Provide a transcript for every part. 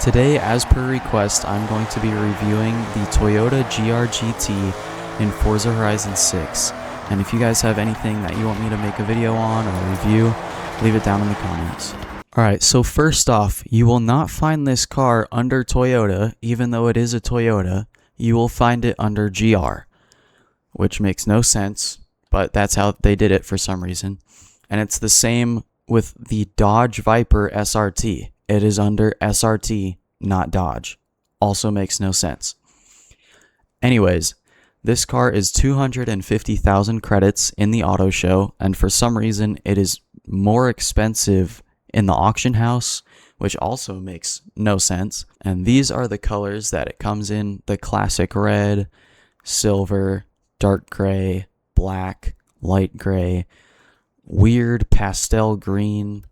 Today, as per request, I'm going to be reviewing the Toyota GR-GT in Forza Horizon 6. And if you guys have anything that you want me to make a video on or review, leave it down in the comments. Alright, so first off, you will not find this car under Toyota, even though it is a Toyota. You will find it under GR, which makes no sense, but that's how they did it for some reason. And it's the same with the Dodge Viper SRT. It is under SRT, not Dodge. Also makes no sense. Anyways, this car is 250,000 credits in the auto show, and for some reason it is more expensive in the auction house, which also makes no sense. And these are the colors that it comes in: the classic red, silver, dark gray, black, light gray, weird pastel green,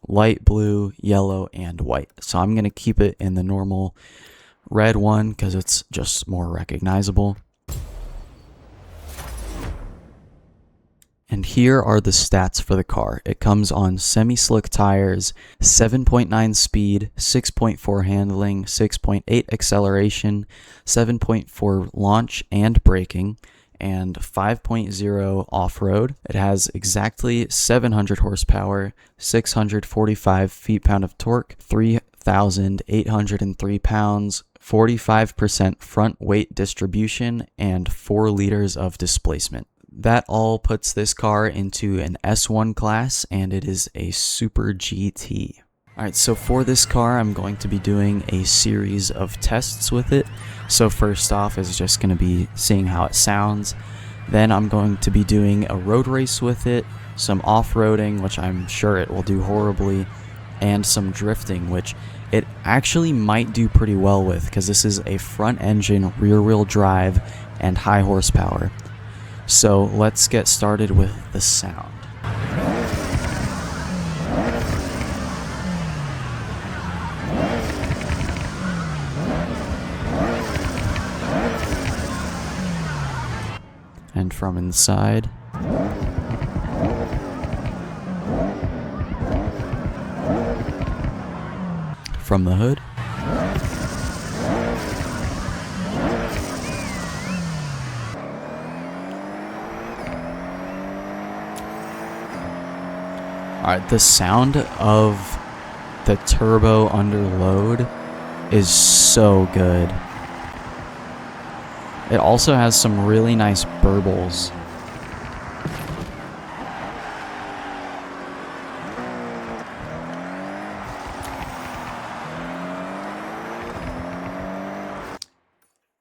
light blue, yellow, and white. So I'm going to keep it in the normal red one because it's just more recognizable. And here are the stats for the car. It comes on semi-slick tires, 7.9 speed, 6.4 handling, 6.8 acceleration, 7.4 launch and braking, and 5.0 off-road. It has exactly 700 horsepower, 645 feet-pound of torque, 3,803 pounds, 45% front weight distribution, and 4 liters of displacement. That all puts this car into an S1 class, and it is a Super GT. Alright, so for this car, I'm going to be doing a series of tests with it. So first off is just going to be seeing how it sounds. Then I'm going to be doing a road race with it, some off-roading, which I'm sure it will do horribly, and some drifting, which it actually might do pretty well with, because this is a front-engine, rear-wheel drive, and high horsepower. So let's get started with the sound. And from inside. From the hood. Alright, the sound of the turbo under load is so good. It also has some really nice burbles.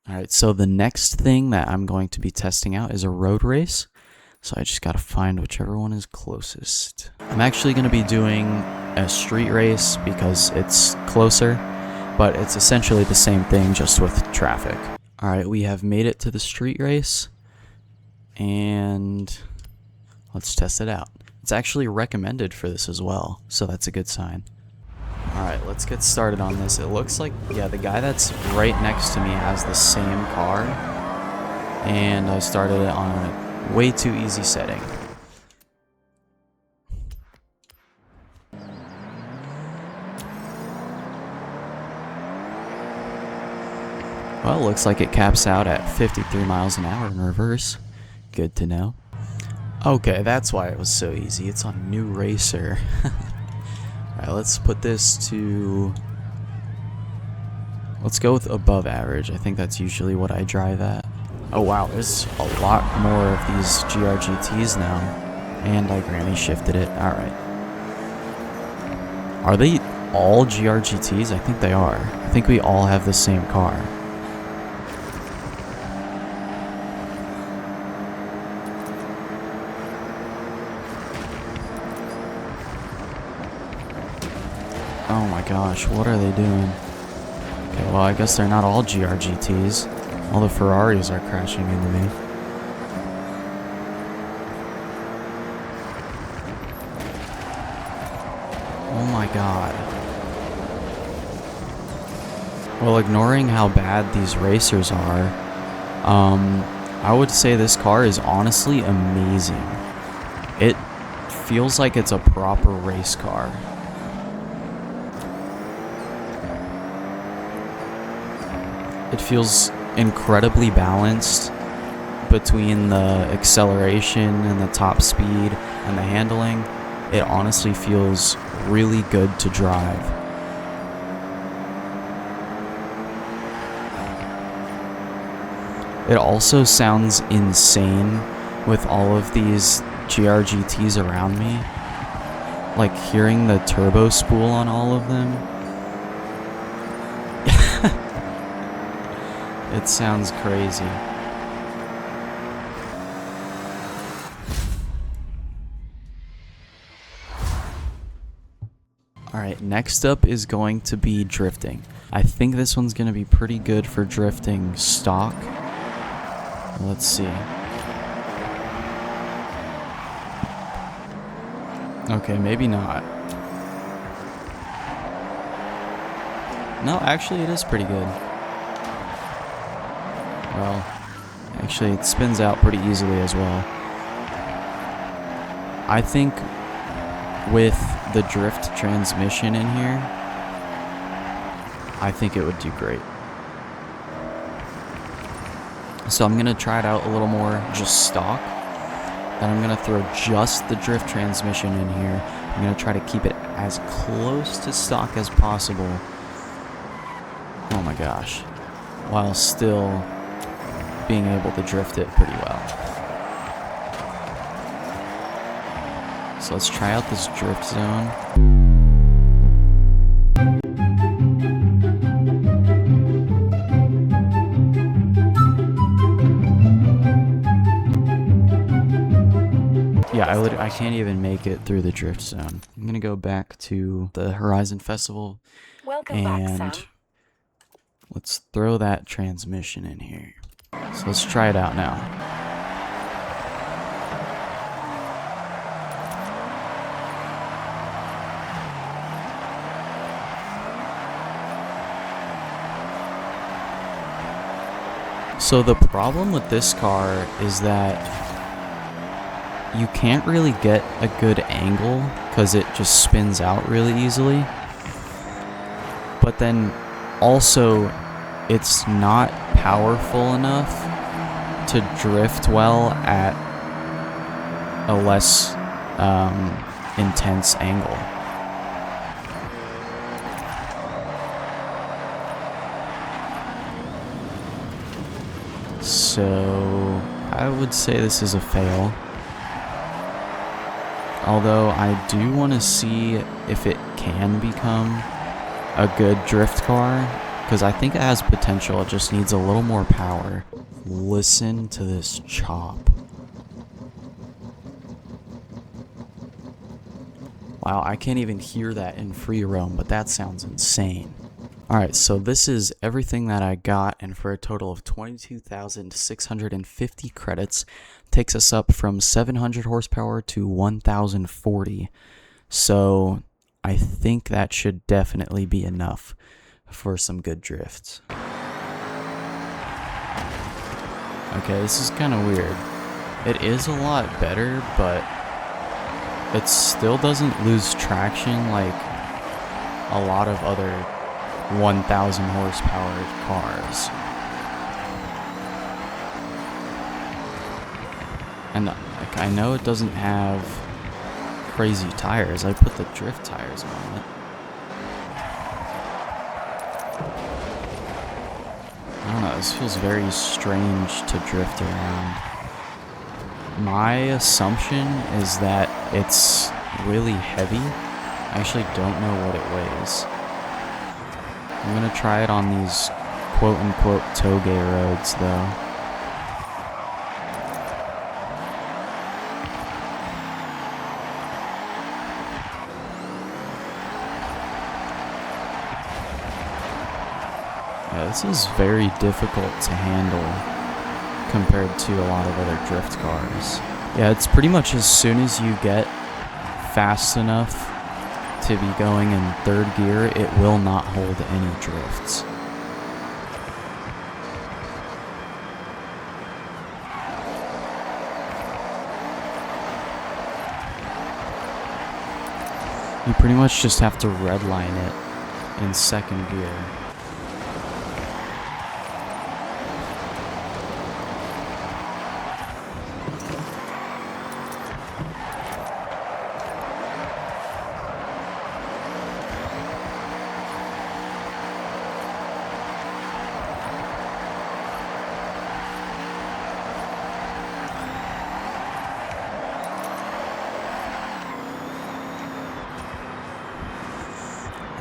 Alright, so the next thing that I'm going to be testing out is a road race. So I just gotta find whichever one is closest. I'm actually gonna be doing a street race because it's closer, but it's essentially the same thing just with traffic. Alright, we have made it to the street race, and let's test it out. It's actually recommended for this as well, so that's a good sign. Alright, let's get started on this. It looks like, yeah, the guy that's right next to me has the same car, and I started it on a way too easy setting. Well, looks like it caps out at 53 miles an hour in reverse. Good to know. Okay, that's why it was so easy. It's on New Racer. Alright, let's put this to... Let's go with above average. I think that's usually what I drive at. Oh wow, there's a lot more of these GR-GTs now. And I granny shifted it. Alright. Are they all GR-GTs? I think they are. I think we all have the same car. Oh my gosh, what are they doing? Okay, well, I guess they're not all GR-GTs. All the Ferraris are crashing into me. Oh my god. Well, ignoring how bad these racers are, I would say this car is honestly amazing. It feels like it's a proper race car. It feels incredibly balanced between the acceleration and the top speed and the handling. It honestly feels really good to drive. It also sounds insane with all of these GRGTs around me. Like hearing the turbo spool on all of them. It sounds crazy. Alright, next up is going to be drifting. I think this one's going to be pretty good for drifting stock. Let's see. Okay, maybe not. No, actually it is pretty good. Well, actually it spins out pretty easily as well. I think with the drift transmission in here, I think it would do great. So I'm going to try it out a little more just stock. Then I'm going to throw just the drift transmission in here. I'm going to try to keep it as close to stock as possible. Oh my gosh. While still being able to drift it pretty well. So let's try out this drift zone. Yeah, I can't even make it through the drift zone. I'm gonna go back to the Horizon Festival. Welcome back, Sam. Let's throw that transmission in here. So let's try it out now. So the problem with this car is that you can't really get a good angle because it just spins out really easily. But then also it's not powerful enough to drift well at a less intense angle. So I would say this is a fail. Although I do want to see if it can become a good drift car, because I think it has potential. It just needs a little more power. Listen to this chop. Wow, I can't even hear that in free roam, but that sounds insane. Alright, so this is everything that I got, and for a total of 22,650 credits, takes us up from 700 horsepower to 1,040. So I think that should definitely be enough for some good drifts. Okay, this is kind of weird. It is a lot better, but it still doesn't lose traction like a lot of other 1,000 horsepower cars. And like, I know it doesn't have crazy tires. I put the drift tires on it. I don't know, this feels very strange to drift around. My assumption is that it's really heavy. I actually don't know what it weighs. I'm gonna try it on these quote-unquote toge roads, though. Yeah, this is very difficult to handle compared to a lot of other drift cars. Yeah, it's pretty much as soon as you get fast enough to be going in third gear, it will not hold any drifts. You pretty much just have to redline it in second gear.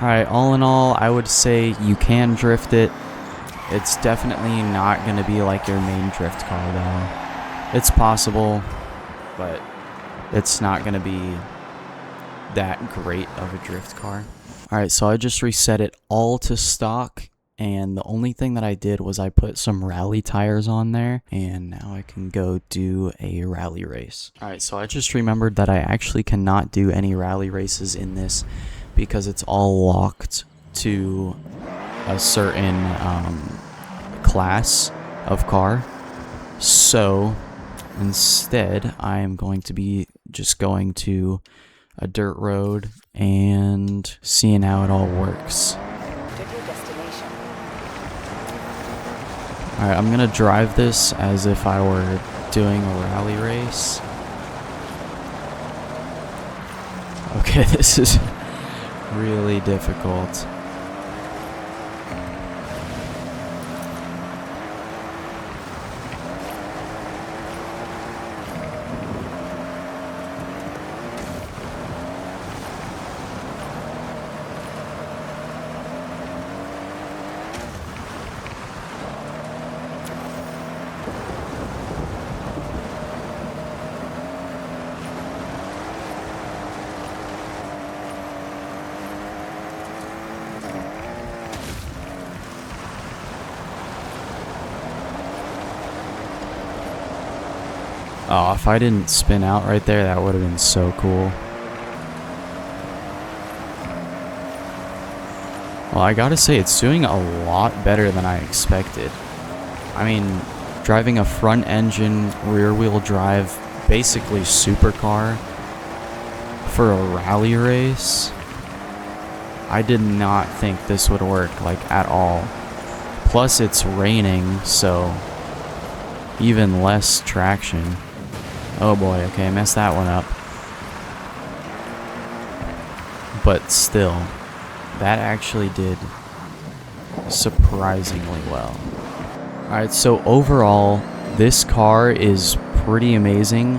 Alright, all in all, I would say you can drift it. It's definitely not going to be like your main drift car, though. It's possible, but it's not going to be that great of a drift car. Alright, so I just reset it all to stock, and the only thing that I did was I put some rally tires on there, and now I can go do a rally race. Alright, so I just remembered that I actually cannot do any rally races in this because it's all locked to a certain class of car. So instead, I am going to be just going to a dirt road and seeing how it all works. Alright, I'm gonna drive this as if I were doing a rally race. Okay, this is really difficult. Oh, if I didn't spin out right there, that would have been so cool. Well, I gotta say, it's doing a lot better than I expected. I mean, driving a front engine, rear wheel drive, basically supercar for a rally race, I did not think this would work, like, at all. Plus, it's raining, so even less traction. Oh boy, okay, I messed that one up. But still, that actually did surprisingly well. Alright, so overall, this car is pretty amazing.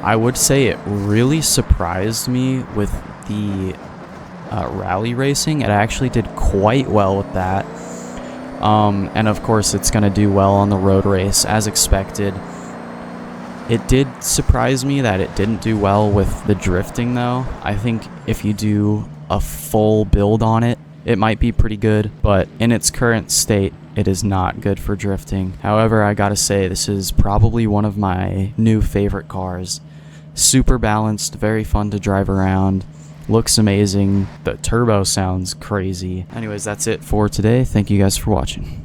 I would say it really surprised me with the rally racing. It actually did quite well with that. And of course, it's going to do well on the road race, as expected. It did surprise me that it didn't do well with the drifting, though. I think if you do a full build on it, it might be pretty good, but in its current state, it is not good for drifting. However, I gotta say, this is probably one of my new favorite cars. Super balanced, very fun to drive around, looks amazing, the turbo sounds crazy. Anyways, that's it for today. Thank you guys for watching.